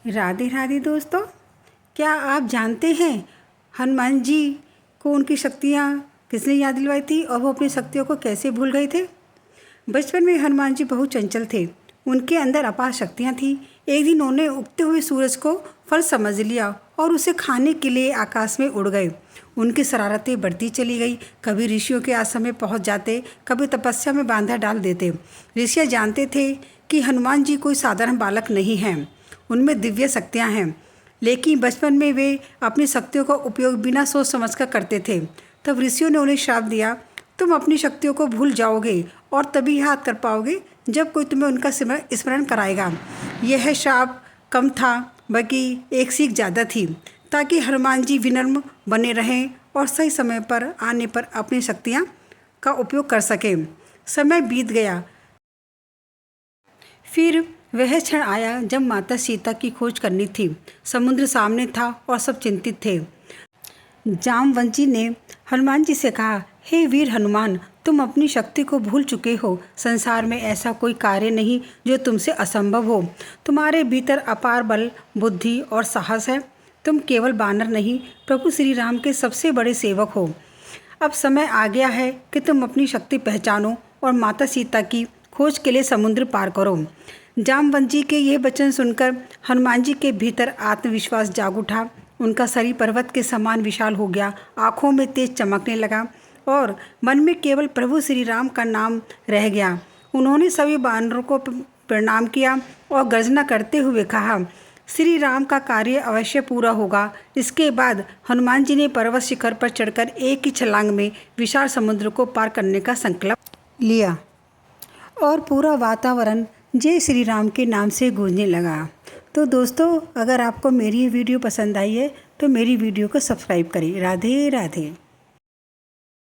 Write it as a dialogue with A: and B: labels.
A: राधे राधे दोस्तों, क्या आप जानते हैं हनुमान जी को उनकी शक्तियाँ किसने याद दिलवाई थी और वो अपनी शक्तियों को कैसे भूल गए थे। बचपन में हनुमान जी बहुत चंचल थे। उनके अंदर अपार शक्तियाँ थीं। एक दिन उन्होंने उगते हुए सूरज को फल समझ लिया और उसे खाने के लिए आकाश में उड़ गए। उनकी शरारतें बढ़ती चली गई। कभी ऋषियों के आश्रम में पहुँच जाते, कभी तपस्या में बांधा डाल देते। ऋषि जानते थे कि हनुमान जी कोई साधारण बालक नहीं हैं, उनमें दिव्य शक्तियाँ हैं। लेकिन बचपन में वे अपनी शक्तियों का उपयोग बिना सोच समझ कर करते थे। तब ऋषियों ने उन्हें श्राप दिया, तुम अपनी शक्तियों को भूल जाओगे और तभी याद कर पाओगे जब कोई तुम्हें उनका स्मरण कराएगा। यह श्राप कम था, बल्कि एक सीख ज़्यादा थी, ताकि हनुमान जी विनम्र बने रहें और सही समय पर आने पर अपनी शक्तियाँ का उपयोग कर सकें। समय बीत गया। फिर वह क्षण आया जब माता सीता की खोज करनी थी। समुद्र सामने था और सब चिंतित थे। जामवंती ने हनुमान जी से कहा, हे वीर हनुमान, तुम अपनी शक्ति को भूल चुके हो। संसार में ऐसा कोई कार्य नहीं जो तुमसे असंभव हो। तुम्हारे भीतर अपार बल, बुद्धि और साहस है। तुम केवल बानर नहीं, प्रभु श्री राम के सबसे बड़े सेवक हो। अब समय आ गया है कि तुम अपनी शक्ति पहचानो और माता सीता की खोज के लिए समुद्र पार करो। जामवंती के ये वचन सुनकर हनुमान जी के भीतर आत्मविश्वास जाग उठा। उनका शरीर पर्वत के समान विशाल हो गया, आँखों में तेज चमकने लगा और मन में केवल प्रभु श्री राम का नाम रह गया। उन्होंने सभी वानरों को प्रणाम किया और गर्जना करते हुए कहा, श्री राम का कार्य अवश्य पूरा होगा। इसके बाद हनुमान जी ने पर्वत शिखर पर चढ़कर एक ही छलांग में विशाल समुद्र को पार करने का संकल्प लिया और पूरा वातावरण जय श्री राम के नाम से गूंजने लगा। तो दोस्तों, अगर आपको मेरी वीडियो पसंद आई है तो मेरी वीडियो को सब्सक्राइब करें। राधे राधे।